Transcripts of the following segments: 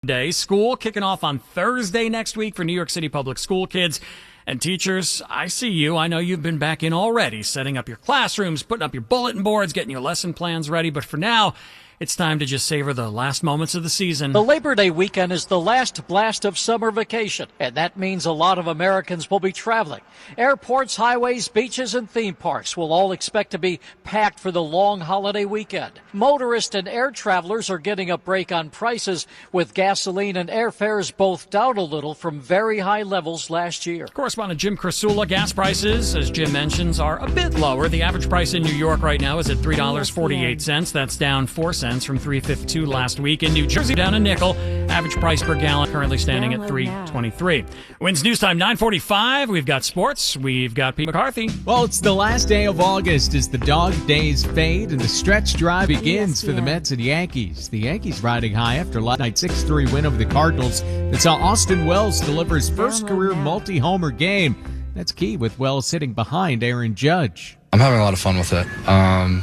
Day. School kicking off on Thursday next week for New York City public school kids and teachers. I see you. I know you've been back in already, setting up your classrooms, putting up your bulletin boards, getting your lesson plans ready. But for now, it's time to just savor the last moments of the season. The Labor Day weekend is the last blast of summer vacation, and that means a lot of Americans will be traveling. Airports, highways, beaches, and theme parks will all expect to be packed for the long holiday weekend. Motorists and air travelers are getting a break on prices, with gasoline and airfares both down a little from very high levels last year. Correspondent Jim Krasula, gas prices, as Jim mentions, are a bit lower. The average price in New York right now is at $3.48. That's down 4 cents from $3.52 last week. In New Jersey, down a nickel. Average price per gallon currently standing at $3.23. Wins News Time 9:45. We've got sports. We've got Pete McCarthy. Well, it's the last day of August as the dog days fade and the stretch drive begins for the Mets and Yankees. The Yankees riding high after last night's 6-3 win over the Cardinals that saw Austin Wells deliver his first career multi-homer game. That's key with Wells sitting behind Aaron Judge. I'm having a lot of fun with it. I'm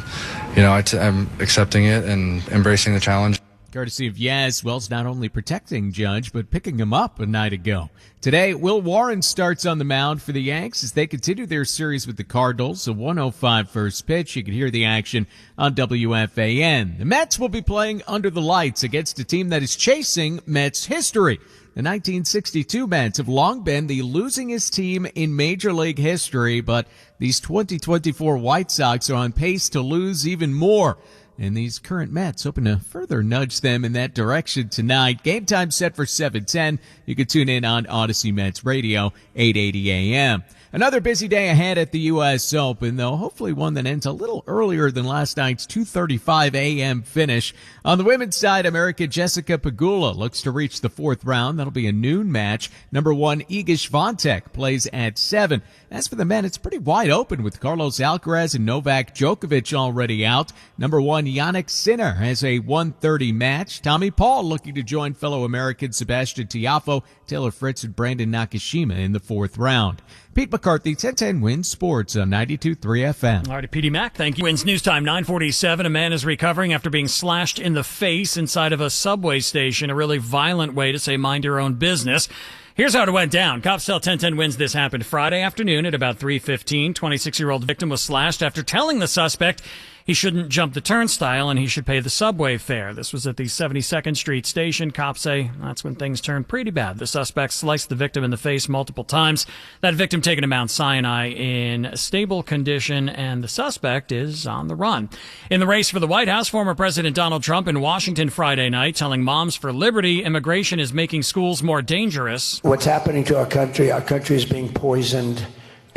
accepting it and embracing the challenge. Courtesy of Yaz, Wells not only protecting Judge, but picking him up a night ago. Today, Will Warren starts on the mound for the Yanks as they continue their series with the Cardinals. A 1:05 first pitch. You can hear the action on WFAN. The Mets will be playing under the lights against a team that is chasing Mets history. The 1962 Mets have long been the losingest team in Major League history, but these 2024 White Sox are on pace to lose even more. And these current Mets hoping to further nudge them in that direction tonight. Game time set for 7:10. You can tune in on Odyssey Mets Radio, 880 a.m. Another busy day ahead at the U.S. Open, though hopefully one that ends a little earlier than last night's 2:35 a.m. finish. On the women's side, American Jessica Pegula looks to reach the fourth round. That'll be a noon match. Number 1, Iga Swiatek plays at 7. As for the men, it's pretty wide open with Carlos Alcaraz and Novak Djokovic already out. Number 1, Jannik Sinner has a 1:30 match. Tommy Paul looking to join fellow Americans Sebastian Tiafoe, Taylor Fritz, and Brandon Nakashima in the fourth round. Pete McCarthy, 1010 Wins Sports on 92.3 FM. All right, Petey Mac, thank you. Wins News Time 9:47. A man is recovering after being slashed in the face inside of a subway station. A really violent way to say mind your own business. Here's how it went down. Cops tell 1010 Wins this happened Friday afternoon at about 3:15. 26-year-old victim was slashed after telling the suspect he shouldn't jump the turnstile and he should pay the subway fare. This was at the 72nd Street station. Cops say that's when things turned pretty bad. The suspect sliced the victim in the face multiple times. That victim taken to Mount Sinai in stable condition, and the suspect is on the run. In the race for the White House, former President Donald Trump in Washington Friday night telling Moms for Liberty immigration is making schools more dangerous. What's happening to our country is being poisoned,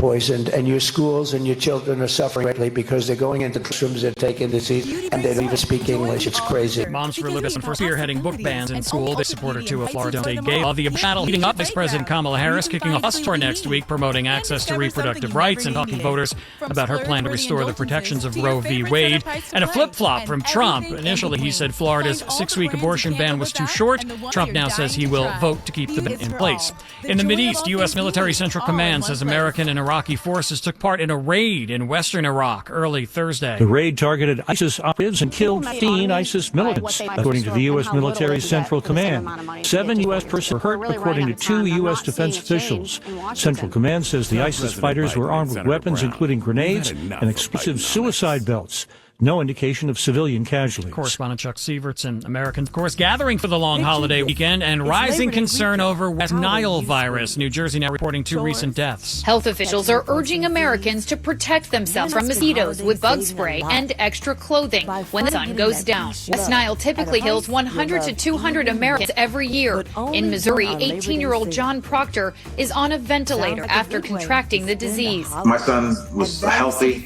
and your schools and your children are suffering greatly because they're going into classrooms and taking disease and they don't even speak English. It's crazy. Moms for Liberty for spearheading book bans in school. They support her to a Florida State gay law. The battle heating up. Vice President Kamala Harris kicking off a bus tour next week promoting access to reproductive rights and talking to voters about her plan to restore the protections of Roe v. Wade. And a flip-flop from Trump. Initially, he said Florida's 6-week abortion ban was too short. Trump now says he will vote to keep the ban in place. In the Mideast, U.S. Military Central Command says American and Iraqi forces took part in a raid in western Iraq early Thursday. The raid targeted ISIS operatives and killed 15 ISIS militants, according to the U.S. Military Central Command. 7 U.S. personnel were hurt, according to 2 U.S. defense officials. Central Command says the ISIS fighters were armed with weapons including grenades and explosive suicide belts. No indication of civilian casualties. Correspondent Chuck Sievertson. Americans, of course, gathering for the long holiday weekend and rising concern over West Nile virus. New Jersey now reporting 2 recent deaths. Health officials are urging Americans to protect themselves from mosquitoes with bug spray and extra clothing when the sun goes down. West Nile typically kills 100 to 200 Americans every year. In Missouri, 18-year-old John Proctor is on a ventilator after contracting the disease. My son was a healthy,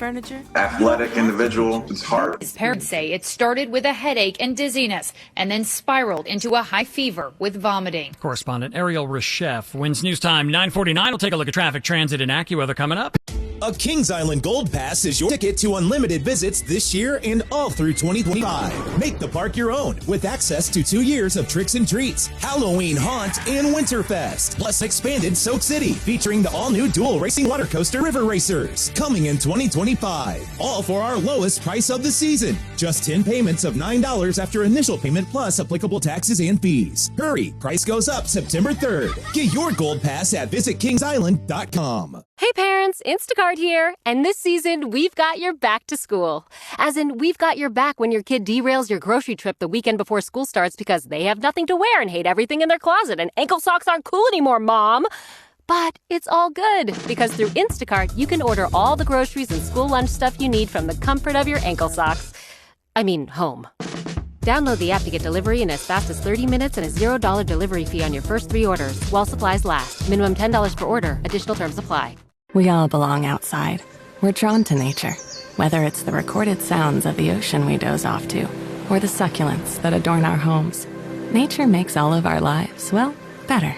athletic individual. Hard. His parents say it started with a headache and dizziness and then spiraled into a high fever with vomiting. Correspondent Ariel Reshef. Wins News Time 9:49. We'll take a look at traffic, transit, and AccuWeather coming up. A Kings Island Gold Pass is your ticket to unlimited visits this year and all through 2025. Make the park your own with access to 2 years of tricks and treats, Halloween Haunt, and Winterfest. Plus expanded Soak City featuring the all-new dual racing water coaster River Racers coming in 2025. All for our lowest price of the season. Just 10 payments of $9 after initial payment plus applicable taxes and fees. Hurry, price goes up September 3rd. Get your Gold Pass at visitkingsisland.com. Hey parents, Instacart here. And this season, we've got your back to school. As in, we've got your back when your kid derails your grocery trip the weekend before school starts because they have nothing to wear and hate everything in their closet and ankle socks aren't cool anymore, Mom. But it's all good because through Instacart, you can order all the groceries and school lunch stuff you need from the comfort of your ankle socks. Home. Download the app to get delivery in as fast as 30 minutes and a $0 delivery fee on your first 3 orders while supplies last. Minimum $10 per order. Additional terms apply. We all belong outside. We're drawn to nature, whether it's the recorded sounds of the ocean we doze off to or the succulents that adorn our homes. Nature makes all of our lives, well, better.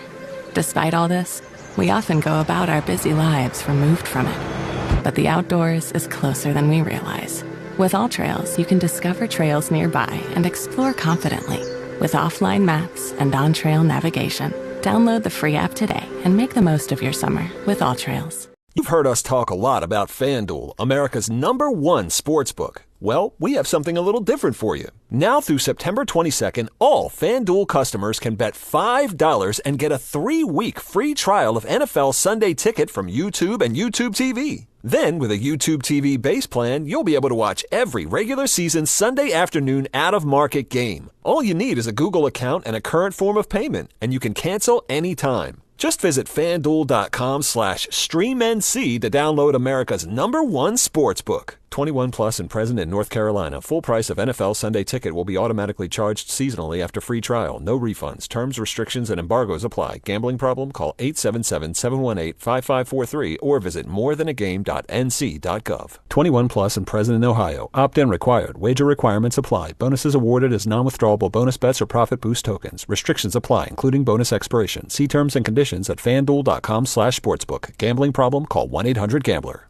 Despite all this, we often go about our busy lives removed from it. But the outdoors is closer than we realize. With All Trails, you can discover trails nearby and explore confidently. With offline maps and on-trail navigation, download the free app today and make the most of your summer with All Trails. You've heard us talk a lot about FanDuel, America's #1 sportsbook. Well, we have something a little different for you. Now through September 22nd, all FanDuel customers can bet $5 and get a 3-week free trial of NFL Sunday Ticket from YouTube and YouTube TV. Then, with a YouTube TV base plan, you'll be able to watch every regular season Sunday afternoon out-of-market game. All you need is a Google account and a current form of payment, and you can cancel anytime. Just visit FanDuel.com/StreamNC to download America's #1 sportsbook. 21 plus and present in North Carolina. Full price of NFL Sunday Ticket will be automatically charged seasonally after free trial. No refunds. Terms, restrictions, and embargoes apply. Gambling problem? Call 877-718-5543 or visit morethanagame.nc.gov. 21 plus and present in Ohio. Opt-in required. Wager requirements apply. Bonuses awarded as non-withdrawable bonus bets or profit boost tokens. Restrictions apply, including bonus expiration. See terms and conditions at FanDuel.com/sportsbook. Gambling problem? Call 1-800-GAMBLER.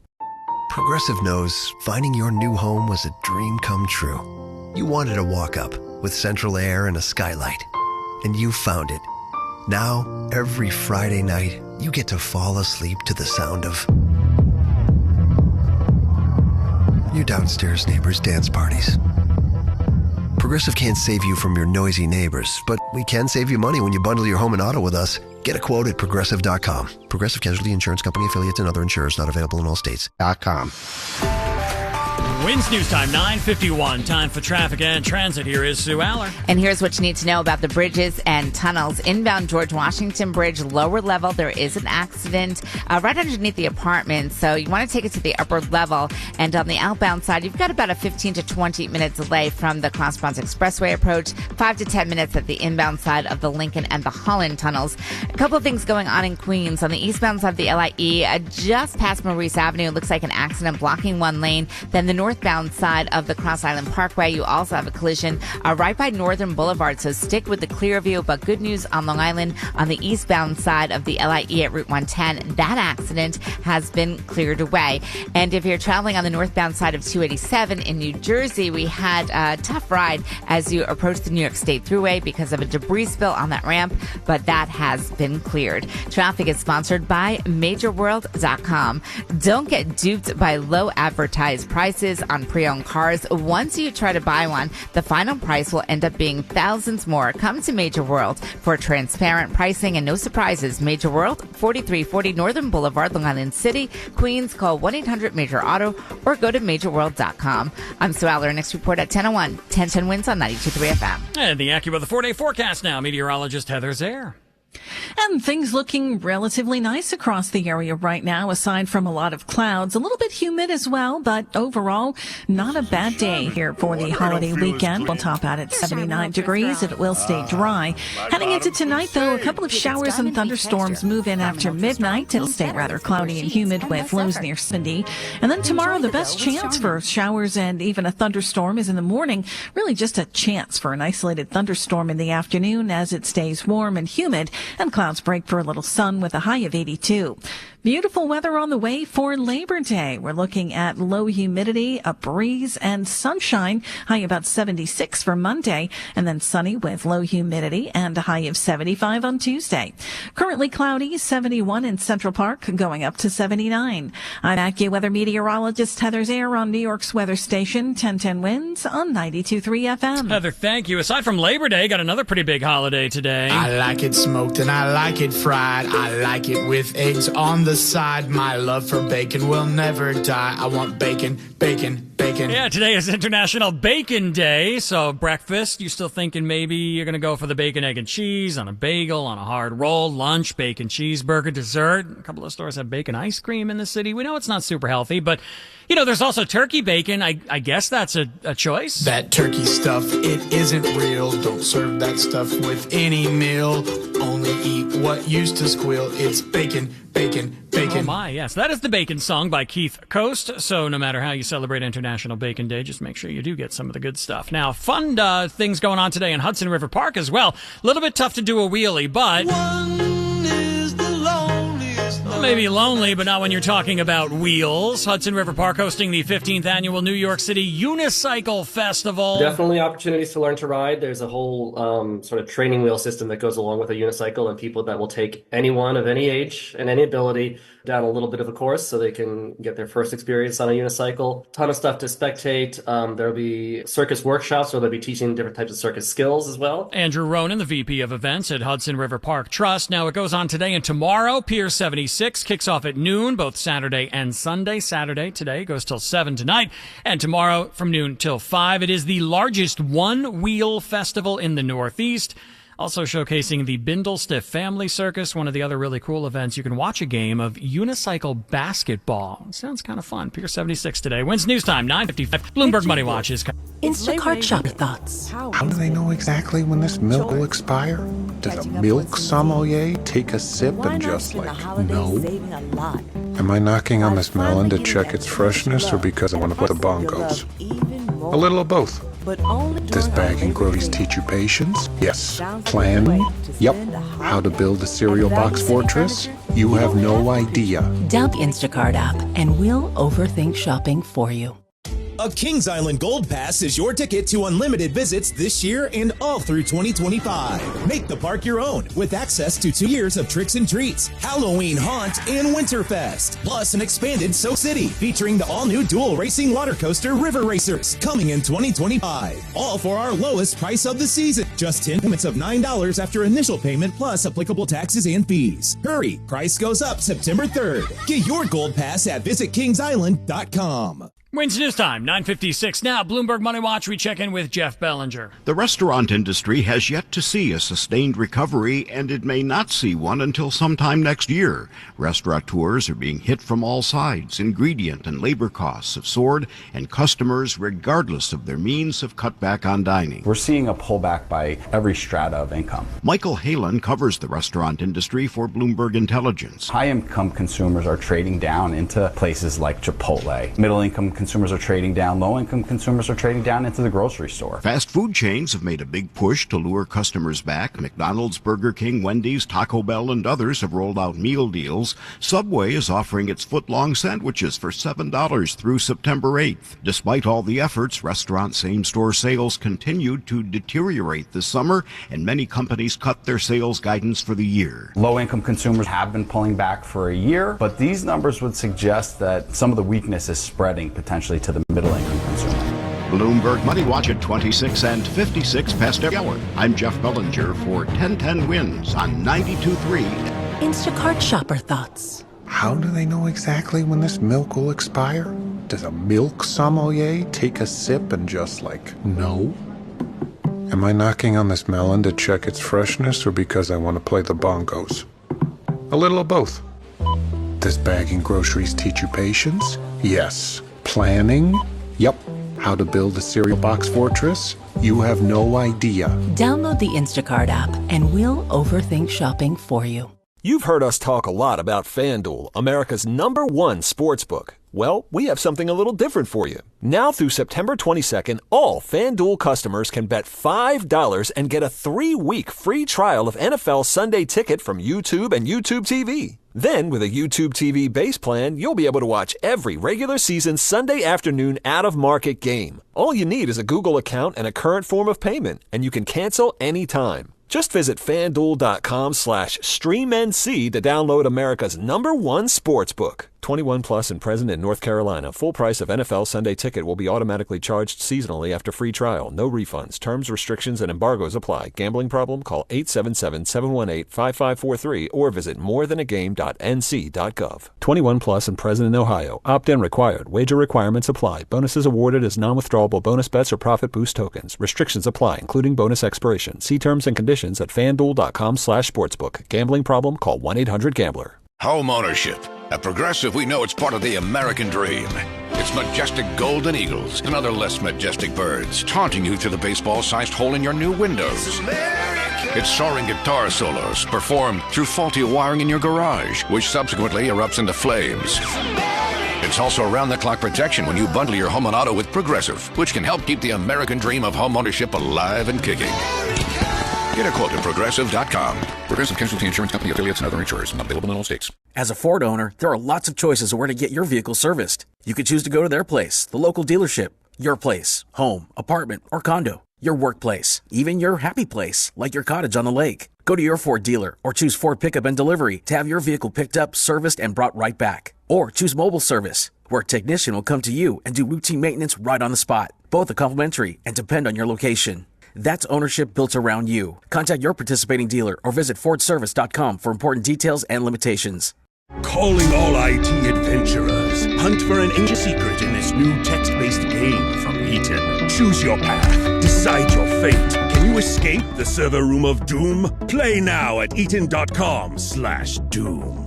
Progressive knows finding your new home was a dream come true. You wanted a walk-up with central air and a skylight, and you found it. Now, every Friday night, you get to fall asleep to the sound of your downstairs neighbors' dance parties. Progressive can't save you from your noisy neighbors, but we can save you money when you bundle your home and auto with us. Get a quote at Progressive.com. Progressive Casualty Insurance Company affiliates and other insurers not available in all states.com. Winds News Time, 9:51. Time for traffic and transit. Here is Sue Aller. And here's what you need to know about the bridges and tunnels. Inbound George Washington Bridge, lower level, there is an accident right underneath the apartment. So you want to take it to the upper level. And on the outbound side, you've got about a 15 to 20 minute delay from the Cross Bronx Expressway approach, 5 to 10 minutes at the inbound side of the Lincoln and the Holland tunnels. A couple of things going on in Queens. On the eastbound side of the LIE, just past Maurice Avenue, it looks like an accident blocking one lane. Then the northbound side of the Cross Island Parkway, you also have a collision right by Northern Boulevard, so stick with the clear view. But good news on Long Island, on the eastbound side of the LIE at Route 110, that accident has been cleared away. And if you're traveling on the northbound side of 287 in New Jersey, we had a tough ride as you approach the New York State Thruway because of a debris spill on that ramp, but that has been cleared. Traffic is sponsored by MajorWorld.com. Don't get duped by low advertised prices on pre-owned cars. Once you try to buy one, the final price will end up being thousands more. Come to Major World for transparent pricing and no surprises. Major World, 4340 Northern Boulevard, Long Island City, Queens. Call 1-800-MAJOR-AUTO or go to MajorWorld.com. I'm Sue Aller. Next report at 10:01. 1010 Winds on 92.3 FM. And the AccuWeather 4-day forecast now. Meteorologist Heather Zare. And things looking relatively nice across the area right now, aside from a lot of clouds. A little bit humid as well, but overall, not a bad day here for the holiday weekend. We'll top out at 79 degrees. It will stay dry. Heading into tonight, though, a couple of showers and thunderstorms move in after midnight. It'll stay rather cloudy and humid with lows near 70. And then tomorrow, the best chance for showers and even a thunderstorm is in the morning. Really just a chance for an isolated thunderstorm in the afternoon as it stays warm and humid. And clouds break for a little sun with a high of 82. Beautiful weather on the way for Labor Day. We're looking at low humidity, a breeze, and sunshine. High about 76 for Monday, and then sunny with low humidity and a high of 75 on Tuesday. Currently cloudy, 71 in Central Park, going up to 79. I'm AccuWeather meteorologist Heather Zare on New York's weather station, 1010 Winds on 92.3 FM. Heather, thank you. Aside from Labor Day, got another pretty big holiday today. I like it smoked and I like it fried. I like it with eggs on the side. My love for bacon will never die. I want bacon, bacon, bacon. Yeah, today is International Bacon Day. So breakfast, you still thinking maybe you're going to go for the bacon, egg, and cheese on a bagel, on a hard roll. Lunch, bacon cheeseburger. Dessert, a couple of stores have bacon ice cream in the city. We know it's not super healthy, but you know, there's also turkey bacon. I guess that's a choice. That turkey stuff, it isn't real. Don't serve that stuff with any meal. Only eat what used to squeal. It's bacon, bacon, bacon. Oh my, yes. That is the Bacon Song by Keith Coast. So no matter how you celebrate International Bacon Day, just make sure you do get some of the good stuff. Now, fun things going on today in Hudson River Park as well. A little bit tough to do a wheelie, but maybe lonely, but not when you're talking about wheels. Hudson River Park hosting the 15th annual New York City Unicycle Festival. Definitely opportunities to learn to ride. There's a whole sort of training wheel system that goes along with a unicycle, and people that will take anyone of any age and any ability down a little bit of a course so they can get their first experience on a unicycle. Ton of stuff to spectate. There'll be circus workshops where they'll be teaching different types of circus skills as well. Andrew Ronan, the VP of Events at Hudson River Park Trust. Now it goes on today and tomorrow. Pier 76 kicks off at noon, both Saturday and Sunday. Saturday today goes till 7 tonight, and tomorrow from noon till 5. It is the largest one-wheel festival in the Northeast. Also showcasing the Bindlestiff Family Circus, one of the other really cool events. You can watch a game of unicycle basketball. Sounds kind of fun. Pier 76 today. Wins News Time, 9:55. Bloomberg Money Watch is Instacart shopper thoughts. How do they know exactly when this milk will expire? Does a milk sommelier take a sip and just no? Am I knocking on this melon to check its freshness or because I want to put the bongos? A little of both. Does bagging groceries teach you patience? Yes. Planning? Yep. How to build a cereal box fortress? You have no idea. Download the Instacart app and we'll overthink shopping for you. A Kings Island Gold Pass is your ticket to unlimited visits this year and all through 2025. Make the park your own with access to 2 years of tricks and treats, Halloween Haunt, and Winterfest. Plus an expanded Soak City featuring the all-new dual racing water coaster River Racers coming in 2025. All for our lowest price of the season. Just 10 payments of $9 after initial payment plus applicable taxes and fees. Hurry, price goes up September 3rd. Get your Gold Pass at visitkingsisland.com. Wins News Time, 9:56 now. Bloomberg Money Watch, we check in with Jeff Bellinger. The restaurant industry has yet to see a sustained recovery, and it may not see one until sometime next year. Restaurateurs are being hit from all sides. Ingredient and labor costs have soared, and customers, regardless of their means, have cut back on dining. We're seeing a pullback by every strata of income. Michael Halen covers the restaurant industry for Bloomberg Intelligence. High-income consumers are trading down into places like Chipotle. Middle-income consumers are trading down. Low-income consumers are trading down into the grocery store. Fast food chains have made a big push to lure customers back. McDonald's, Burger King, Wendy's, Taco Bell, and others have rolled out meal deals. Subway is offering its foot-long sandwiches for $7 through September 8th. Despite all the efforts, restaurant same-store sales continued to deteriorate this summer, and many companies cut their sales guidance for the year. Low-income consumers have been pulling back for a year, but these numbers would suggest that some of the weakness is spreading potentially to the middle-income consumer. Bloomberg Money Watch at 26 and 56 past every hour. I'm Jeff Bellinger for 1010 Wins on 92.3. Instacart shopper thoughts. How do they know exactly when this milk will expire? Does a milk sommelier take a sip and just no? Am I knocking on this melon to check its freshness or because I want to play the bongos? A little of both. Does bagging groceries teach you patience? Yes. Planning? Yep. How to build a cereal box fortress? You have no idea. Download the Instacart app and we'll overthink shopping for you. You've heard us talk a lot about FanDuel, America's #1 sportsbook. Well, we have something a little different for you. Now through September 22nd, all FanDuel customers can bet $5 and get a 3-week free trial of NFL Sunday Ticket from YouTube and YouTube TV. Then, with a YouTube TV base plan, you'll be able to watch every regular season Sunday afternoon out-of-market game. All you need is a Google account and a current form of payment, and you can cancel anytime. Just visit FanDuel.com/StreamNC to download America's #1 sportsbook. 21 plus and present in North Carolina. Full price of NFL Sunday Ticket will be automatically charged seasonally after free trial. No refunds. Terms, restrictions, and embargoes apply. Gambling problem? Call 877-718-5543 or visit morethanagame.nc.gov. 21 plus and present in Ohio. Opt-in required. Wager requirements apply. Bonuses awarded as non-withdrawable bonus bets or profit boost tokens. Restrictions apply, including bonus expiration. See terms and conditions at FanDuel.com/sportsbook. Gambling problem? Call 1-800-GAMBLER. Home ownership. At Progressive, we know it's part of the American dream. It's majestic golden eagles and other less majestic birds taunting you through the baseball-sized hole in your new windows. It's soaring guitar solos performed through faulty wiring in your garage, which subsequently erupts into flames. It's also around-the-clock protection when you bundle your home and auto with Progressive, which can help keep the American dream of home ownership alive and kicking. Get a quote at Progressive.com. Progressive Casualty Insurance Company, affiliates, and other insurers. Not available in all states. As a Ford owner, there are lots of choices of where to get your vehicle serviced. You could choose to go to their place, the local dealership, your place, home, apartment, or condo, your workplace, even your happy place, like your cottage on the lake. Go to your Ford dealer or choose Ford Pickup and Delivery to have your vehicle picked up, serviced, and brought right back. Or choose mobile service, where a technician will come to you and do routine maintenance right on the spot. Both are complimentary and depend on your location. That's ownership built around you. Contact your participating dealer or visit FordService.com for important details and limitations. Calling all IT adventurers. Hunt for an ancient secret in this new text-based game from Eaton. Choose your path. Decide your fate. Can you escape the server room of doom? Play now at eaton.com/doom.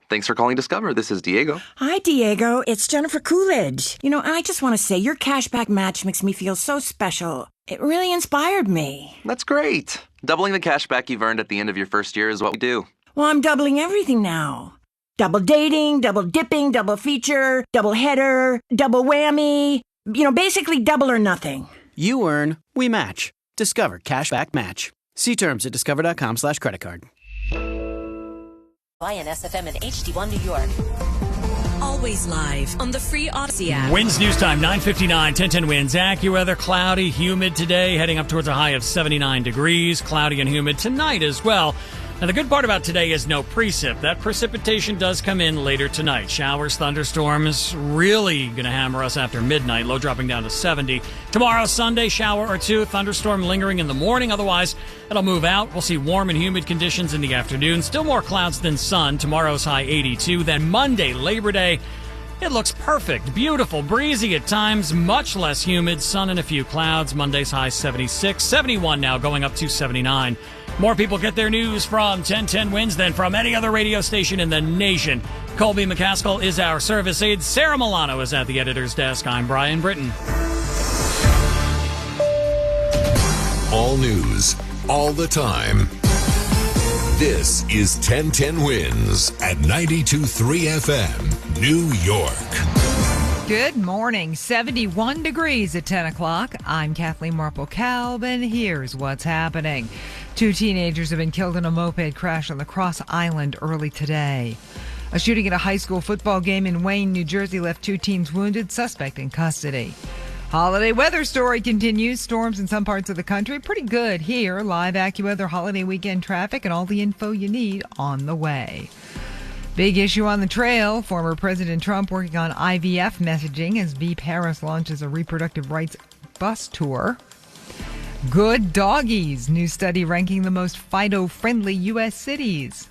Thanks for calling Discover. This is Diego. Hi, Diego. It's Jennifer Coolidge. I just want to say your cashback match makes me feel so special. It really inspired me. That's great. Doubling the cashback you've earned at the end of your first year is what we do. Well, I'm doubling everything now. Double dating, double dipping, double feature, double header, double whammy. Basically double or nothing. You earn, we match. Discover Cashback Match. See terms at discover.com/creditcard. YNSFM and HD1 New York. Always live on the free Odyssey app. Winds news time, 9:59, 1010 winds. AccuWeather, cloudy, humid today, heading up towards a high of 79 degrees. Cloudy and humid tonight as well. Now, the good part about today is no precip. That precipitation does come in later tonight. Showers, thunderstorms, really going to hammer us after midnight. Low dropping down to 70. Tomorrow, Sunday, shower or two. Thunderstorm lingering in the morning. Otherwise, it'll move out. We'll see warm and humid conditions in the afternoon. Still more clouds than sun. Tomorrow's high 82. Then Monday, Labor Day, it looks perfect. Beautiful. Breezy at times. Much less humid. Sun and a few clouds. Monday's high 76. 71 now, going up to 79. More people get their news from 1010 Winds than from any other radio station in the nation. Colby McCaskill is our service aide. Sarah Milano is at the editor's desk. I'm Brian Britton. All news, all the time. This is 1010 Winds at 92.3 FM, New York. Good morning. 71 degrees at 10 o'clock. I'm Kathleen Marple-Kalb, and here's what's happening. 2 teenagers have been killed in a moped crash on the Cross Island early today. A shooting at a high school football game in Wayne, New Jersey left 2 teens wounded, suspect in custody. Holiday weather story continues. Storms in some parts of the country. Pretty good here. Live AccuWeather holiday weekend traffic and all the info you need on the way. Big issue on the trail. Former President Trump working on IVF messaging as Veep Harris launches a reproductive rights bus tour. Good doggies. New study ranking the most Fido-friendly U.S. cities.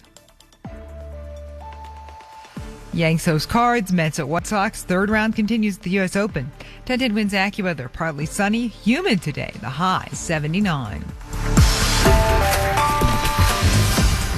Yanks host Cards, Mets at White Sox. Third round continues at the U.S. Open. 1010 Winds AccuWeather. Partly sunny, humid today. The high 79.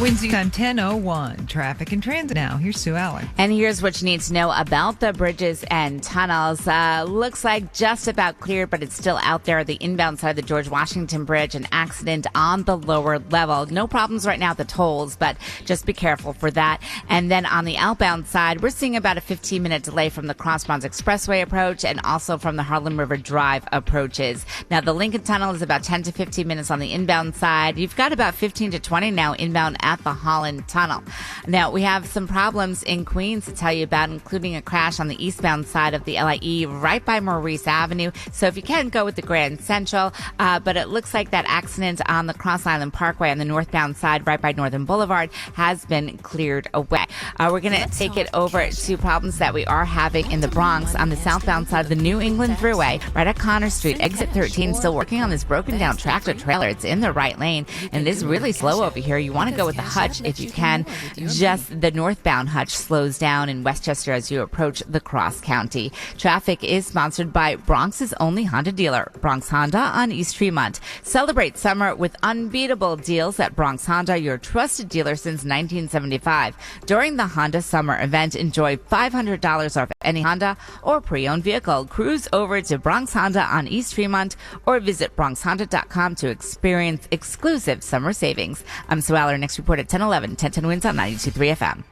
Wednesday time 10:01. Traffic and transit now. Here's Sue Allen. And here's what you need to know about the bridges and tunnels. Looks like just about cleared, but it's still out there. The inbound side of the George Washington Bridge, an accident on the lower level. No problems right now at the tolls, but just be careful for that. And then on the outbound side, we're seeing about a 15-minute delay from the Cross Bronx Expressway approach and also from the Harlem River Drive approaches. Now, the Lincoln Tunnel is about 10 to 15 minutes on the inbound side. You've got about 15 to 20 now inbound at the Holland Tunnel. Now, we have some problems in Queens to tell you about, including a crash on the eastbound side of the LIE right by Maurice Avenue. So if you can, go with the Grand Central. But it looks like that accident on the Cross Island Parkway on the northbound side right by Northern Boulevard has been cleared away. We're going to take it over to problems that we are having in the Bronx on the southbound side of the New England Thruway right at Connor Street. Exit 13 still working on this broken down tractor trailer. It's in the right lane and it is really slow over here. You want to go with the hutch if you can. Just the northbound hutch slows down in Westchester as you approach the Cross County. Traffic is sponsored by Bronx's only Honda dealer, Bronx Honda on East Tremont. Celebrate summer with unbeatable deals at Bronx Honda, your trusted dealer since 1975. During the Honda Summer event, enjoy $500 off any Honda or pre-owned vehicle. Cruise over to Bronx Honda on East Tremont or visit bronxhonda.com to experience exclusive summer savings. I'm Sue Aller. Next report at 10:11. 1010 Wins on 92.3 FM.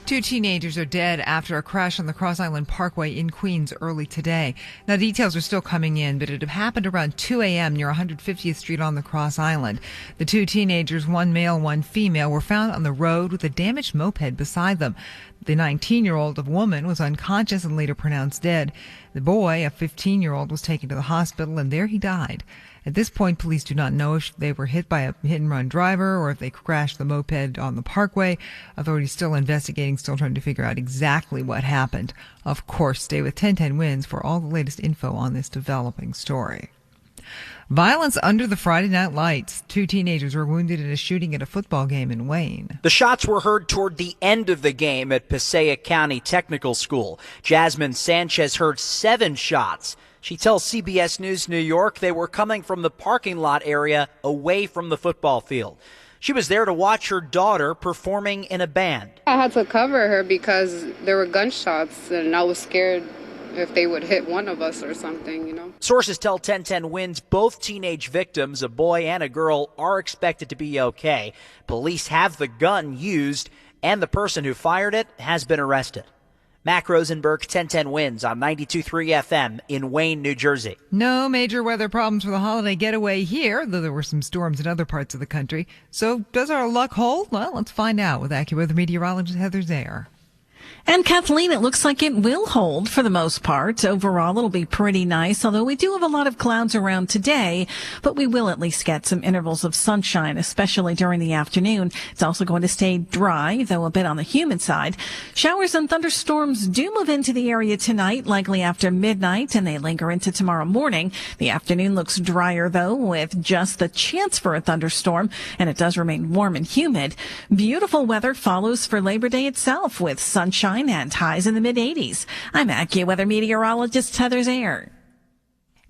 Two teenagers are dead after a crash on the Cross Island Parkway in Queens early today. Now, details are still coming in, but it happened around 2 a.m. near 150th Street on the Cross Island. The two teenagers, one male, one female, were found on the road with a damaged moped beside them. The 19-year-old woman was unconscious and later pronounced dead. The boy, a 15-year-old, was taken to the hospital, and there he died. At this point, police do not know if they were hit by a hit-and-run driver or if they crashed the moped on the parkway. Authorities still investigating, still trying to figure out exactly what happened. Of course, stay with 1010 Wins for all the latest info on this developing story. Violence under the Friday night lights. Two teenagers were wounded in a shooting at a football game in Wayne. The shots were heard toward the end of the game at Passaic County Technical School. Jasmine Sanchez heard 7 shots. She tells CBS News New York they were coming from the parking lot area away from the football field. She was there to watch her daughter performing in a band. I had to cover her because there were gunshots and I was scared if they would hit one of us or something, you know. Sources tell 1010 Wins both teenage victims, a boy and a girl, are expected to be okay. Police have the gun used and the person who fired it has been arrested. Mac Rosenberg, 1010 Wins on 92.3 FM in Wayne, New Jersey. No major weather problems for the holiday getaway here, though there were some storms in other parts of the country. So does our luck hold? Well, let's find out with AccuWeather meteorologist Heather Zayer. And Kathleen, it looks like it will hold for the most part. Overall, it'll be pretty nice, although we do have a lot of clouds around today, but we will at least get some intervals of sunshine, especially during the afternoon. It's also going to stay dry, though a bit on the humid side. Showers and thunderstorms do move into the area tonight, likely after midnight, and they linger into tomorrow morning. The afternoon looks drier, though, with just the chance for a thunderstorm, and it does remain warm and humid. Beautiful weather follows for Labor Day itself, with sunshine and highs in the mid-80s. I'm AccuWeather meteorologist Heather Zayer.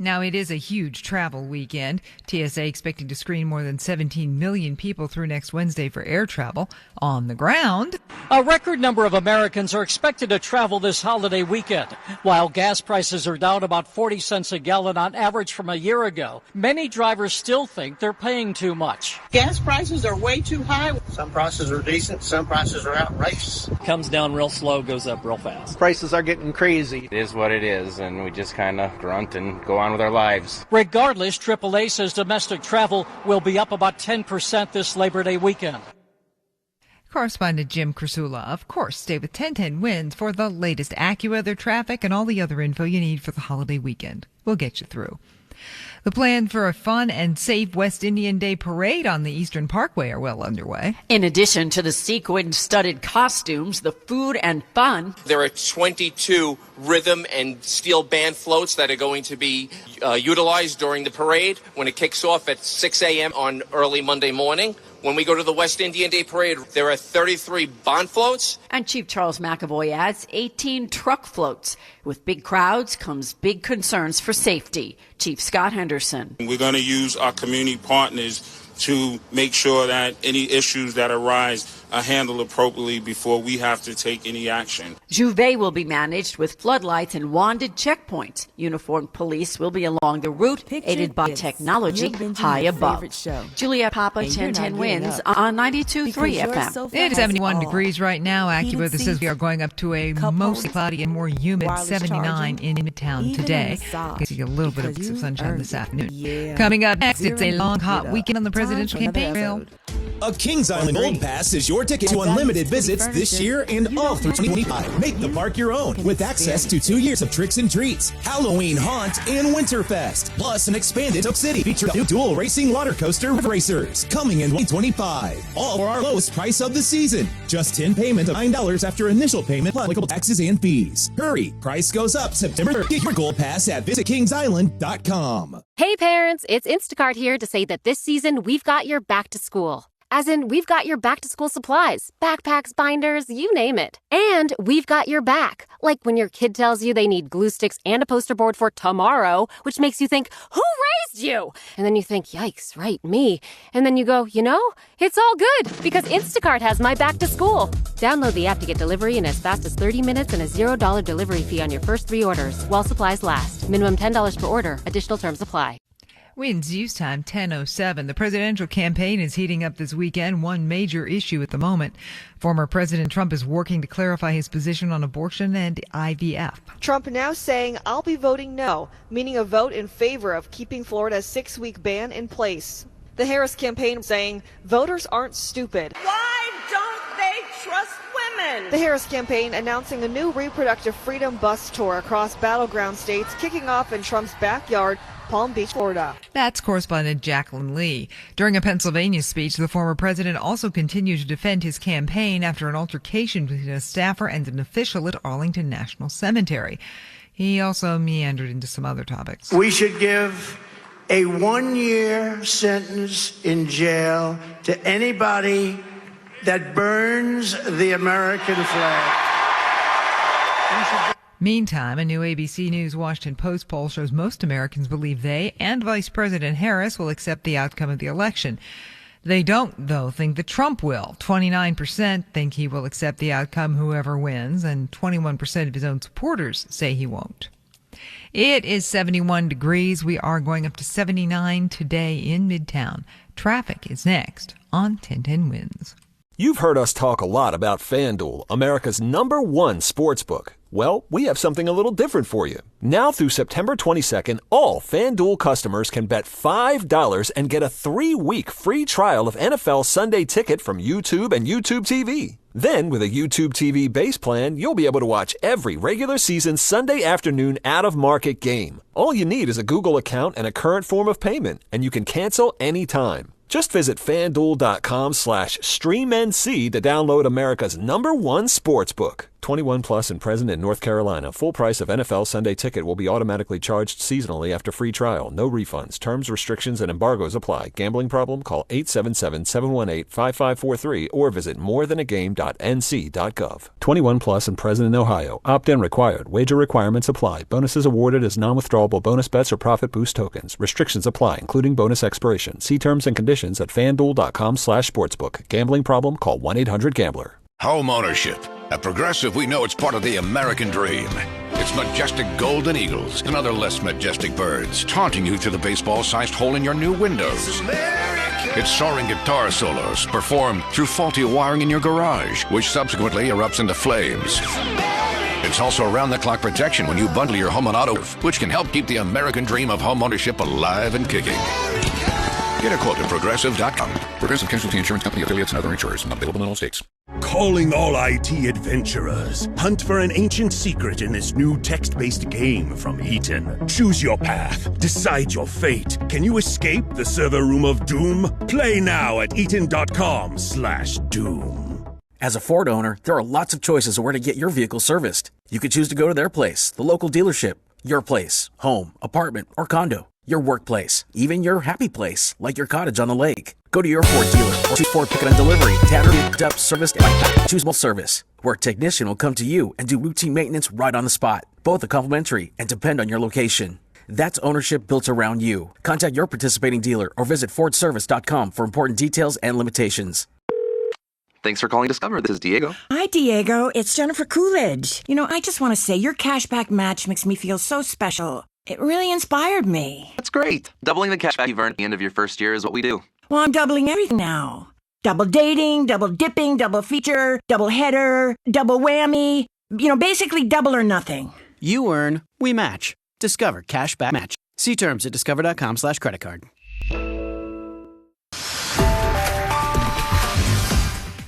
Now, it is a huge travel weekend. TSA expecting to screen more than 17 million people through next Wednesday for air travel. On the ground, a record number of Americans are expected to travel this holiday weekend. While gas prices are down about 40 cents a gallon on average from a year ago, many drivers still think they're paying too much. Gas prices are way too high. Some prices are decent, some prices are outrageous. Comes down real slow, goes up real fast. Prices are getting crazy. It is what it is, and we just kind of grunt and go on with our lives. Regardless, AAA says domestic travel will be up about 10% this Labor Day weekend. Correspondent Jim Krasula, of course, stay with 1010 Wins for the latest AccuWeather traffic and all the other info you need for the holiday weekend. We'll get you through. The plans for a fun and safe West Indian Day parade on the Eastern Parkway are well underway. In addition to the sequin-studded costumes, the food and fun, there are 22 rhythm and steel band floats that are going to be utilized during the parade when it kicks off at 6 a.m. on early Monday morning. When we go to the West Indian Day Parade, there are 33 bond floats. And Chief Charles McAvoy adds 18 truck floats. With big crowds comes big concerns for safety. Chief Scott Henderson Anderson. We're going to use our community partners to make sure that any issues that arise are handled appropriately before we have to take any action. Juve will be managed with floodlights and wanded checkpoints. Uniformed police will be along the route, aided by technology high above. Julia Papa, 1010 Wins on 92.3 FM. It is 71 degrees right now. AccuWeather says we are going up to a mostly cloudy and more humid 79 in Midtown today. We'll see a little bit of sunshine this afternoon. Coming up next, it's a long, hot weekend on the presidential campaign trail. A Kings Island Gold Pass is your ticket to unlimited visits this year and all through 2025. Make the park your own with access to 2 years of tricks and treats, Halloween Haunt, and Winterfest. Plus an expanded Oak City featuring new dual racing water coaster racers coming in 2025. All for our lowest price of the season. Just 10 payment of $9 after initial payment plus applicable taxes and fees. Hurry, price goes up September 3rd. Get your Gold Pass at visitkingsisland.com. Hey parents, it's Instacart here to say that this season we've got your back to school. As in, we've got your back-to-school supplies, backpacks, binders, you name it. And we've got your back. Like when your kid tells you they need glue sticks and a poster board for tomorrow, which makes you think, who raised you? And then you think, yikes, right, me. And then you go, you know, it's all good because Instacart has my back to school. Download the app to get delivery in as fast as 30 minutes and a $0 delivery fee on your first 3 orders while supplies last. Minimum $10 per order. Additional terms apply. Winds News Time 10:07. The presidential campaign is heating up this weekend. One major issue at the moment. Former President Trump is working to clarify his position on abortion and IVF. Trump now saying, I'll be voting no, meaning a vote in favor of keeping Florida's 6-week ban in place. The Harris campaign saying, voters aren't stupid. Why don't they trust women? The Harris campaign announcing a new reproductive freedom bus tour across battleground states, kicking off in Trump's backyard, Palm Beach, Florida. That's correspondent Jacqueline Lee. During a Pennsylvania speech, the former president also continued to defend his campaign after an altercation between a staffer and an official at Arlington National Cemetery. He also meandered into some other topics. We should give a 1-year sentence in jail to anybody that burns the American flag. Meantime, a new ABC News Washington Post poll shows most Americans believe they and Vice President Harris will accept the outcome of the election. They don't, though, think that Trump will. 29% think he will accept the outcome whoever wins, and 21% of his own supporters say he won't. It is 71 degrees. We are going up to 79 today in Midtown. Traffic is next on 1010 Wins. You've heard us talk a lot about FanDuel, America's #1 sportsbook. Well, we have something a little different for you. Now through September 22nd, all FanDuel customers can bet $5 and get a 3-week free trial of NFL Sunday Ticket from YouTube and YouTube TV. Then, with a YouTube TV base plan, you'll be able to watch every regular season Sunday afternoon out-of-market game. All you need is a Google account and a current form of payment, and you can cancel anytime. Just visit FanDuel.com/StreamNC to download America's #1 sportsbook. 21 plus and present in North Carolina. Full price of NFL Sunday Ticket will be automatically charged seasonally after free trial. No refunds. Terms, restrictions, and embargoes apply. Gambling problem? Call 877-718-5543 or visit morethanagame.nc.gov. 21 plus and present in Ohio. Opt-in required. Wager requirements apply. Bonuses awarded as non-withdrawable bonus bets or profit boost tokens. Restrictions apply, including bonus expiration. See terms and conditions at FanDuel.com/sportsbook. Gambling problem? Call 1-800-GAMBLER. Home ownership. At Progressive, we know it's part of the American dream. It's majestic golden eagles and other less majestic birds taunting you through the baseball-sized hole in your new windows. It's soaring guitar solos performed through faulty wiring in your garage, which subsequently erupts into flames. It's also around-the-clock protection when you bundle your home and auto, which can help keep the American dream of home ownership alive and kicking. Get a quote at Progressive.com. Progressive Casualty Insurance Company, affiliates, and other insurers. Not available in all states. Calling all IT adventurers. Hunt for an ancient secret in this new text-based game from Eaton. Choose your path. Decide your fate. Can you escape the server room of doom? Play now at eaton.com/doom. As a Ford owner, there are lots of choices of where to get your vehicle serviced. You could choose to go to their place, the local dealership, your place, home, apartment, or condo, your workplace, even your happy place, like your cottage on the lake. Go to your Ford dealer or choose Ford Pickup and Delivery. Tanner picked up, serviced, and back. Choose service, where a technician will come to you and do routine maintenance right on the spot. Both are complimentary and depend on your location. That's ownership built around you. Contact your participating dealer or visit FordService.com for important details and limitations. Thanks for calling Discover. This is Diego. Hi, Diego. It's Jennifer Coolidge. I just want to say your cashback match makes me feel so special. It really inspired me. That's great. Doubling the cashback you've earned at the end of your first year is what we do. Well, I'm doubling everything now. Double dating, double dipping, double feature, double header, double whammy. Basically double or nothing. You earn, we match. Discover Cashback Match. See terms at discover.com/creditcard.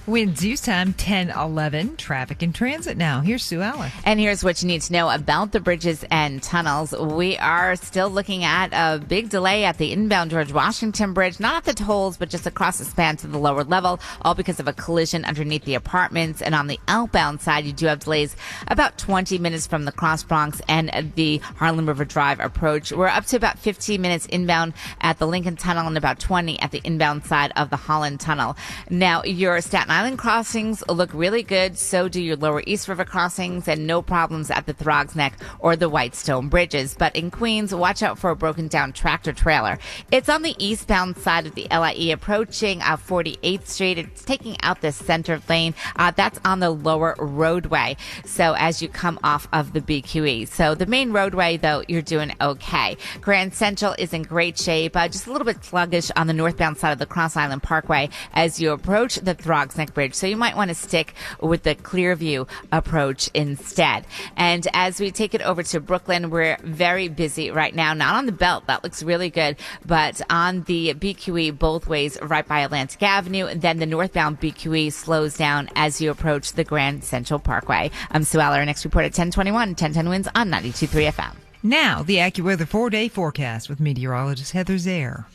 Winds use time 10:11. Traffic and transit now. Here's Sue Allen. And here's what you need to know about the bridges and tunnels. We are still looking at a big delay at the inbound George Washington Bridge, not at the tolls, but just across the span to the lower level, all because of a collision underneath the apartments. And on the outbound side, you do have delays about 20 minutes from the Cross Bronx and the Harlem River Drive approach. We're up to about 15 minutes inbound at the Lincoln Tunnel and about 20 at the inbound side of the Holland Tunnel. Now, your Staten Island crossings look really good. So do your Lower East River crossings, and no problems at the Throgs Neck or the Whitestone bridges. But in Queens, watch out for a broken down tractor trailer. It's on the eastbound side of the LIE approaching 48th Street. It's taking out the center lane. That's on the lower roadway. So as you come off of the BQE. So the main roadway, though, you're doing okay. Grand Central is in great shape. Just a little bit sluggish on the northbound side of the Cross Island Parkway as you approach the Throgs Neck Bridge. So you might want to stick with the Clearview approach instead. And as we take it over to Brooklyn, we're very busy right now. Not on the belt. That looks really good. But on the BQE both ways right by Atlantic Avenue. Then the northbound BQE slows down as you approach the Grand Central Parkway. I'm Sue Aller. Next report at 10:21. 1010 Winds on 92.3 FM. Now, the AccuWeather 4-day forecast with meteorologist Heather Zaire.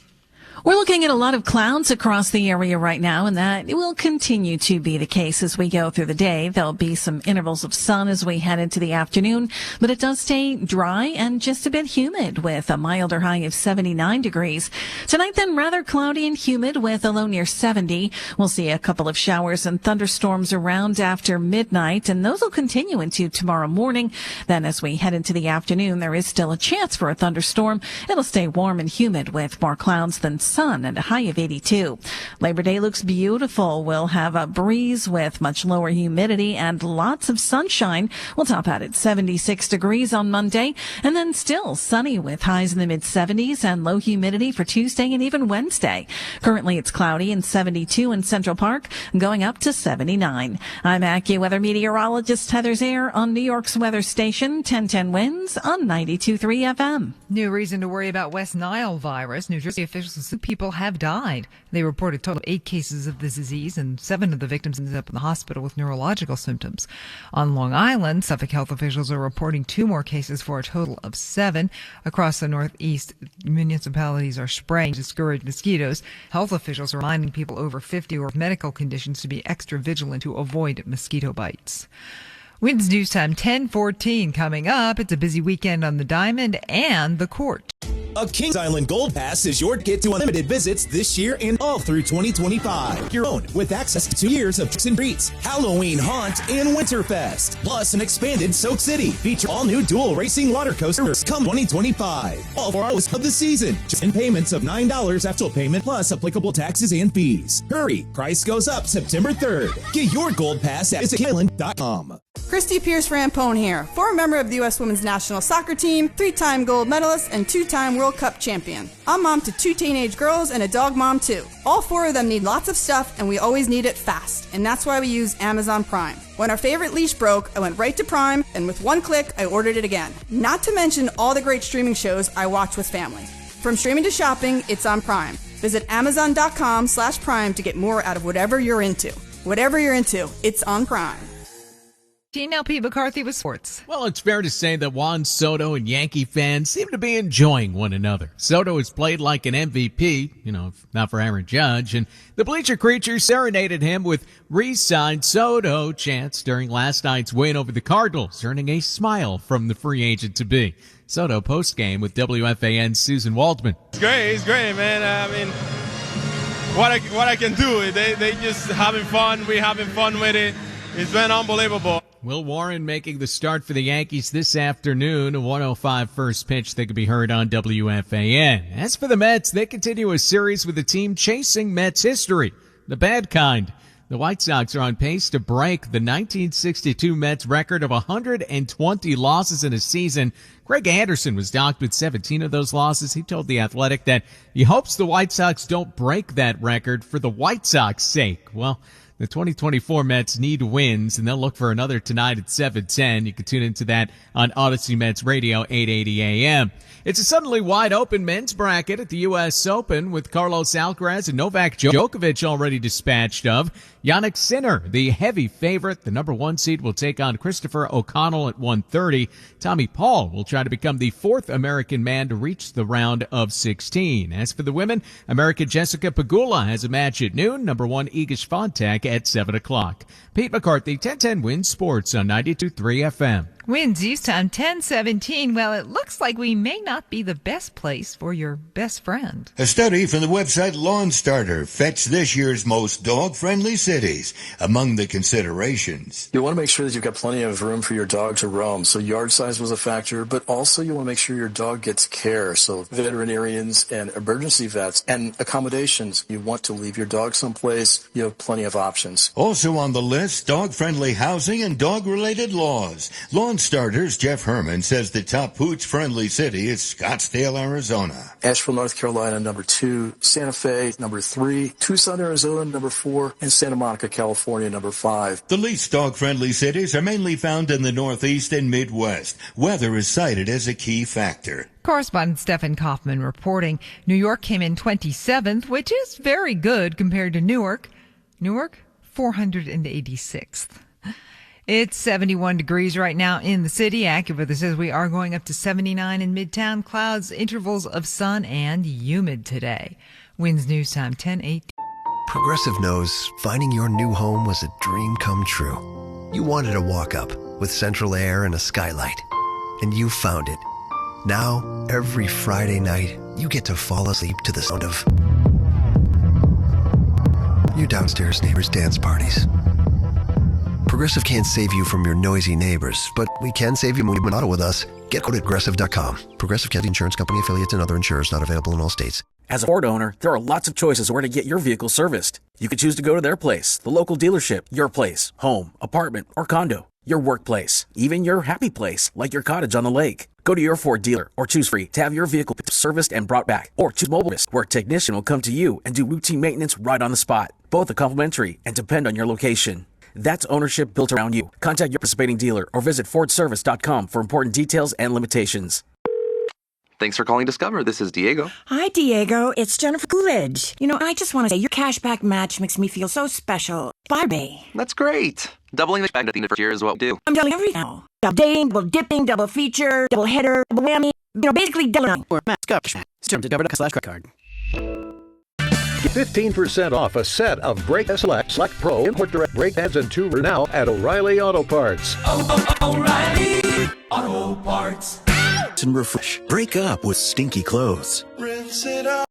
We're looking at a lot of clouds across the area right now, and that will continue to be the case as we go through the day. There'll be some intervals of sun as we head into the afternoon, but it does stay dry and just a bit humid with a milder high of 79 degrees. Tonight, then, rather cloudy and humid with a low near 70. We'll see a couple of showers and thunderstorms around after midnight, and those will continue into tomorrow morning. Then as we head into the afternoon, there is still a chance for a thunderstorm. It'll stay warm and humid with more clouds than sun and a high of 82. Labor Day looks beautiful. We'll have a breeze with much lower humidity and lots of sunshine. We'll top out at 76 degrees on Monday, and then still sunny with highs in the mid-70s and low humidity for Tuesday and even Wednesday. Currently it's cloudy and 72 in Central Park, going up to 79. I'm AccuWeather meteorologist Heather Zaire on New York's weather station 1010 Winds on 92.3 FM. New reason to worry about West Nile virus. New Jersey officials say people have died. They reported a total of 8 cases of the disease, and 7 of the victims ended up in the hospital with neurological symptoms. On Long Island, Suffolk health officials are reporting 2 more cases for a total of 7. Across the Northeast, municipalities are spraying to discourage mosquitoes. Health officials are reminding people over 50 or with medical conditions to be extra vigilant to avoid mosquito bites. Winds News Time 10:14 coming up. It's a busy weekend on the Diamond and the Court. A Kings Island Gold Pass is your ticket to unlimited visits this year and all through 2025. Your own, with access to 2 years of tricks and treats, Halloween Haunt, and Winterfest. Plus an expanded Soak City. Feature all new dual racing water coasters come 2025. All 4 hours of the season. Just in payments of $9 after payment plus applicable taxes and fees. Hurry, price goes up September 3rd. Get your Gold Pass at visitKisland.com. Christy Pierce-Rampone here, former member of the U.S. Women's National Soccer Team, 3-time gold medalist, and 2-time World Cup champion. I'm mom to 2 teenage girls and a dog mom too. All 4 of them need lots of stuff, and we always need it fast. And that's why we use Amazon Prime. When our favorite leash broke, I went right to Prime, and with 1 click, I ordered it again. Not to mention all the great streaming shows I watch with family. From streaming to shopping, it's on Prime. Visit Amazon.com/Prime to get more out of whatever you're into. Whatever you're into, it's on Prime. Now, Pete McCarthy with sports. Well, it's fair to say that Juan Soto and Yankee fans seem to be enjoying one another. Soto has played like an MVP, if not for Aaron Judge, and the Bleacher Creatures serenaded him with re-signed Soto chants during last night's win over the Cardinals, earning a smile from the free agent-to-be. Soto post-game with WFAN's Susan Waldman. It's great, man. I mean, what I can do, they just having fun. We're having fun with it. It's been unbelievable. Will Warren making the start for the Yankees this afternoon. A 1:05 first pitch that could be heard on WFAN. As for the Mets, they continue a series with the team chasing Mets history, the bad kind. The White Sox are on pace to break the 1962 Mets record of 120 losses in a season. Greg Anderson was docked with 17 of those losses. He told The Athletic that he hopes the White Sox don't break that record for the White Sox sake. Well, the 2024 Mets need wins, and they'll look for another tonight at 7:10. You can tune into that on Odyssey Mets Radio, 880 a.m. It's a suddenly wide-open men's bracket at the U.S. Open with Carlos Alcaraz and Novak Djokovic already dispatched of. Jannik Sinner, the heavy favorite, the number 1 seed, will take on Christopher O'Connell at 1:30. Tommy Paul will try to become the 4th American man to reach the round of 16. As for the women, American Jessica Pegula has a match at noon. Number 1 Iga Swiatek at 7 o'clock. Pete McCarthy, 1010 Wins Sports on 92.3 FM. Winds East Time 1017. Well, it looks like we may not be the best place for your best friend. A study from the website Lawn Starter fetched this year's most dog-friendly cities among the considerations. You want to make sure that you've got plenty of room for your dog to roam. So yard size was a factor, but also you want to make sure your dog gets care. So veterinarians and emergency vets and accommodations. You want to leave your dog someplace. You have plenty of options. Also on the list, dog-friendly housing and dog-related laws. Lawn Starter's Jeff Herman says the top pooch-friendly city is Scottsdale, Arizona. Asheville, North Carolina, number 2. Santa Fe, number 3. Tucson, Arizona, number 4. And Santa Monica, California, number 5. The least dog-friendly cities are mainly found in the Northeast and Midwest. Weather is cited as a key factor. Correspondent Stephen Kaufman reporting. New York came in 27th, which is very good compared to Newark. Newark, 486th. It's 71 degrees right now in the city. AccuWeather says we are going up to 79 in Midtown. Clouds, intervals of sun, and humid today. Winds News Time 10:08. Progressive knows finding your new home was a dream come true. You wanted a walk-up with central air and a skylight, and you found it. Now, every Friday night, you get to fall asleep to the sound of your downstairs neighbors' dance parties. Progressive can't save you from your noisy neighbors, but we can save you when you buy an auto with us. Get quoted at Progressive.com. Progressive Casualty Insurance Company, affiliates, and other insurers not available in all states. As a Ford owner, there are lots of choices where to get your vehicle serviced. You can choose to go to their place, the local dealership, your place, home, apartment, or condo, your workplace, even your happy place, like your cottage on the lake. Go to your Ford dealer or choose free to have your vehicle serviced and brought back. Or choose Mobile Risk, where a technician will come to you and do routine maintenance right on the spot. Both are complimentary and depend on your location. That's ownership built around you. Contact your participating dealer or visit FordService.com for important details and limitations. Thanks for calling Discover. This is Diego. Hi, Diego. It's Jennifer Coolidge. I just want to say your cashback match makes me feel so special. Barbie. That's great. Doubling the cashback at the end of the first year is what we do. I'm doubling everything now. Double dating, double dipping, double feature, double header, double whammy. Basically doubling. Or Discover. Terms at Discover.com/credit card. Get 15% off a set of Brake Select Pro Import Direct brake pads and tuber now at O'Reilly Auto Parts. O'Reilly Auto Parts. And refresh. Break up with stinky clothes. Rinse it out.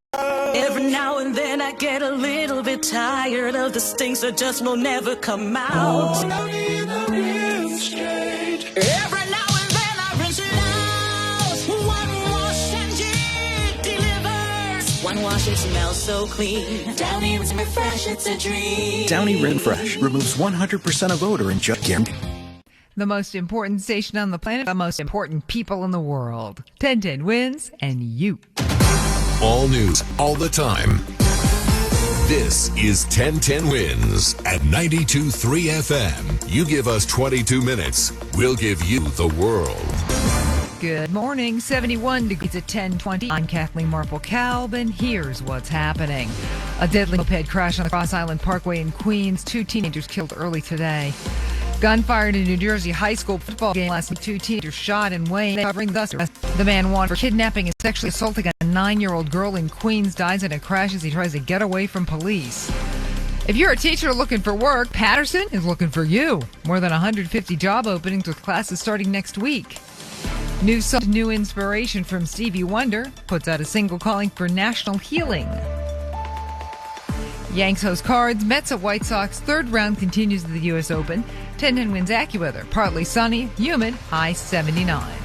Every now and then I get a little bit tired of the stinks that just will never come out. Oh, I need a rinse straight. Every now and then I rinse it out. One wash and it delivers. One wash, it smells so clean. Downy Rinse and Refresh, it's a dream. Downy Rinse Fresh removes 100% of odor and just guaranteed. The most important station on the planet, the most important people in the world. 1010 Wins and you. All news, all the time. This is 1010 Wins at 92.3 FM. You give us 22 minutes, we'll give you the world. Good morning. 71 degrees at 10:20. I'm Kathleen Marple-Kalb. Here's what's happening. A deadly moped crash on the Cross Island Parkway in Queens. 2 teenagers killed early today. Gunfire in a New Jersey high school football game last night. 2 teenagers shot in Wayne, covering thus. The man wanted for kidnapping and sexually assaulting a 9-year-old girl in Queens dies in a crash as he tries to get away from police. If you're a teacher looking for work, Patterson is looking for you. More than 150 job openings with classes starting next week. New inspiration from Stevie Wonder puts out a single calling for national healing. Yanks host Cards, Mets at White Sox. Third round continues at the U.S. Open. 10-10 Winds AccuWeather. Partly sunny, humid, high 79.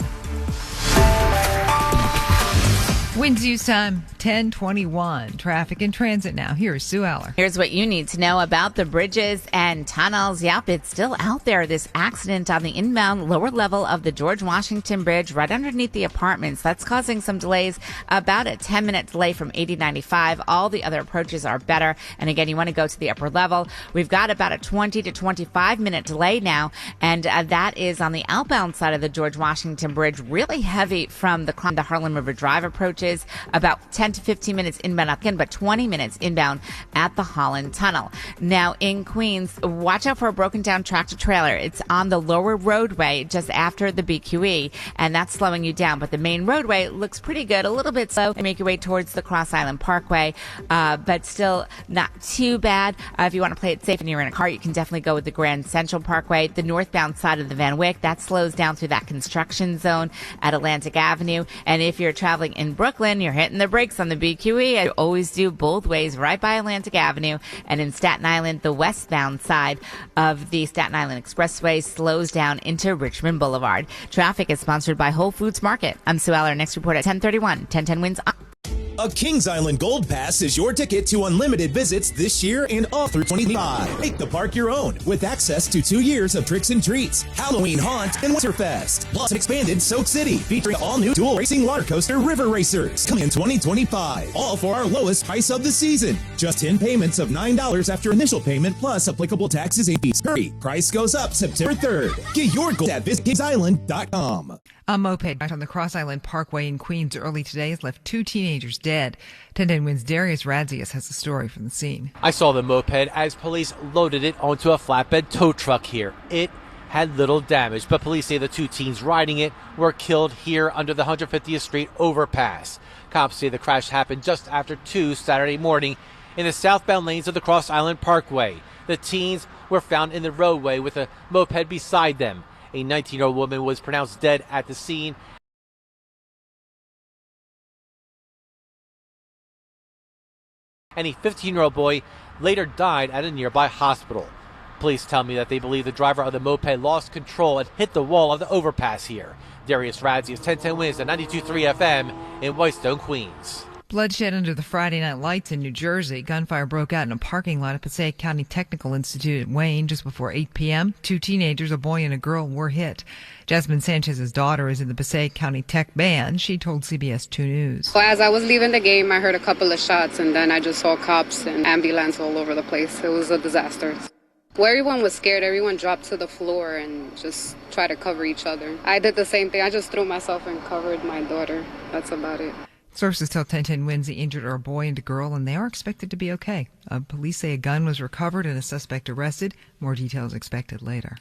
Winds use time 10:21. Traffic and transit now. Here's Sue Aller. Here's what you need to know about the bridges and tunnels. Yep, it's still out there. This accident on the inbound lower level of the George Washington Bridge right underneath the apartments. That's causing some delays, about a 10-minute delay from 8095. All the other approaches are better. And again, you want to go to the upper level. We've got about a 20 to 25-minute delay now, and that is on the outbound side of the George Washington Bridge. Really heavy from the Harlem River Drive approaches. About 10 to 15 minutes inbound again, but 20 minutes inbound at the Holland Tunnel. Now in Queens, watch out for a broken down tractor trailer. It's on the lower roadway just after the BQE, and that's slowing you down. But the main roadway looks pretty good, a little bit slow. Make your way towards the Cross Island Parkway, but still not too bad. If you want to play it safe and you're in a car, you can definitely go with the Grand Central Parkway. The northbound side of the Van Wyck, that slows down through that construction zone at Atlantic Avenue. And if you're traveling in Brooklyn, you're hitting the brakes on the BQE. I always do both ways right by Atlantic Avenue. And in Staten Island, the westbound side of the Staten Island Expressway slows down into Richmond Boulevard. Traffic is sponsored by Whole Foods Market. I'm Sue Eller. Next report at 10:31. 10:10 Winds. A Kings Island Gold Pass is your ticket to unlimited visits this year and all through 2025. Make the park your own with access to 2 years of tricks and treats, Halloween Haunt, and Winterfest. Plus, an expanded Soak City featuring all-new dual racing water coaster River Racers coming in 2025. All for our lowest price of the season. Just 10 payments of $9 after initial payment plus applicable taxes and fees. Hurry, price goes up September 3rd. Get your gold at visitkingsisland.com. A moped right on the Cross Island Parkway in Queens early today has left 2 teenagers dead. 10-10 Winds Darius Radzius has a story from the scene. I saw the moped as police loaded it onto a flatbed tow truck here. It had little damage, but police say the 2 teens riding it were killed here under the 150th Street overpass. Cops say the crash happened just after 2 Saturday morning in the southbound lanes of the Cross Island Parkway. The teens were found in the roadway with a moped beside them. A 19-year-old woman was pronounced dead at the scene. And a 15-year-old boy later died at a nearby hospital. Police tell me that they believe the driver of the moped lost control and hit the wall of the overpass here. Darius Radzius, 1010 Winds at 92.3 FM in Whitestone, Queens. Bloodshed under the Friday night lights in New Jersey. Gunfire broke out in a parking lot at Passaic County Technical Institute in Wayne just before 8 p.m. 2 teenagers, a boy and a girl, were hit. Jasmine Sanchez's daughter is in the Passaic County Tech band. She told CBS 2 News. Well, as I was leaving the game, I heard a couple of shots, and then I just saw cops and ambulance all over the place. It was a disaster. Well, everyone was scared. Everyone dropped to the floor and just tried to cover each other. I did the same thing. I just threw myself and covered my daughter. That's about it. Sources tell 1010 Winds the injured are a boy and a girl, and they are expected to be okay. Police say a gun was recovered and a suspect arrested. More details expected later.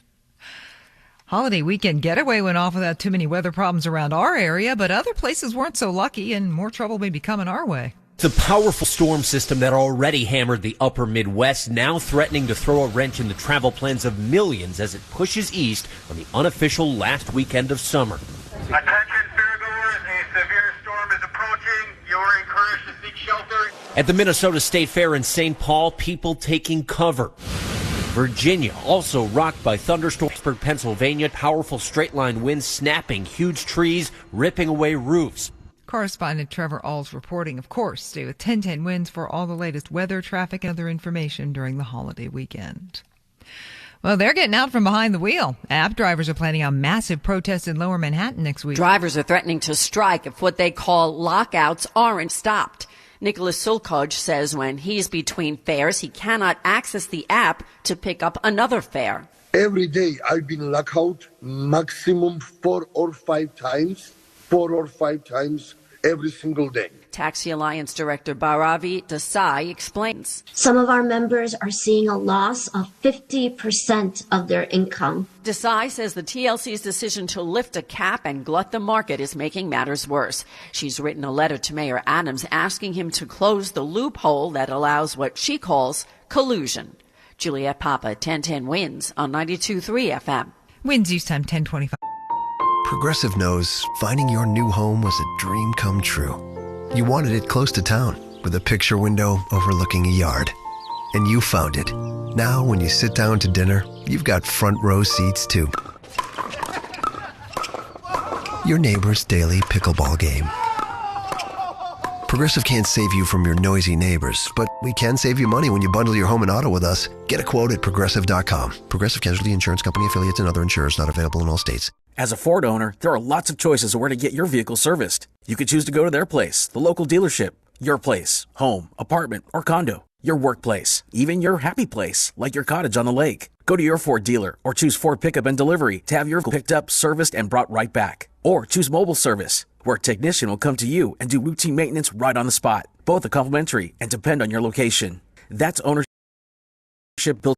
Holiday weekend getaway went off without too many weather problems around our area, but other places weren't so lucky, and more trouble may be coming our way. The powerful storm system that already hammered the upper Midwest now threatening to throw a wrench in the travel plans of millions as it pushes east on the unofficial last weekend of summer. Attention fairgoers, a severe storm is approaching. You're encouraged to seek shelter. At the Minnesota State Fair in St. Paul, people taking cover. Virginia also rocked by thunderstorms. Pennsylvania, powerful straight-line winds snapping huge trees, ripping away roofs. Correspondent Trevor Alls reporting. Of course, stay with 1010 Winds for all the latest weather, traffic, and other information during the holiday weekend. Well, they're getting out from behind the wheel. App drivers are planning on massive protests in Lower Manhattan next week. Drivers are threatening to strike if what they call lockouts aren't stopped. Nicholas Sulkoj says when he's between fares, he cannot access the app to pick up another fare. Every day I've been locked out maximum 4 or 5 times every single day. Taxi Alliance Director Bharavi Desai explains. Some of our members are seeing a loss of 50% of their income. Desai says the TLC's decision to lift a cap and glut the market is making matters worse. She's written a letter to Mayor Adams asking him to close the loophole that allows what she calls collusion. Juliette Papa, 1010 Winds on 92.3 FM. Winds use time 1025. Progressive knows finding your new home was a dream come true. You wanted it close to town with a picture window overlooking a yard. and you found it. Now, when you sit down to dinner, you've got front row seats too. Your neighbor's daily pickleball game. Progressive can't save you from your noisy neighbors, but we can save you money when you bundle your home and auto with us. Get a quote at Progressive.com. Progressive Casualty Insurance Company affiliates and other insurers not available in all states. As a Ford owner, there are lots of choices of where to get your vehicle serviced. You could choose to go to their place, the local dealership, your place, home, apartment, or condo, your workplace, even your happy place, like your cottage on the lake. Go to your Ford dealer or choose Ford Pickup and Delivery to have your vehicle picked up, serviced, and brought right back. Or choose mobile service, where a technician will come to you and do routine maintenance right on the spot. Both are complimentary and depend on your location. That's ownership built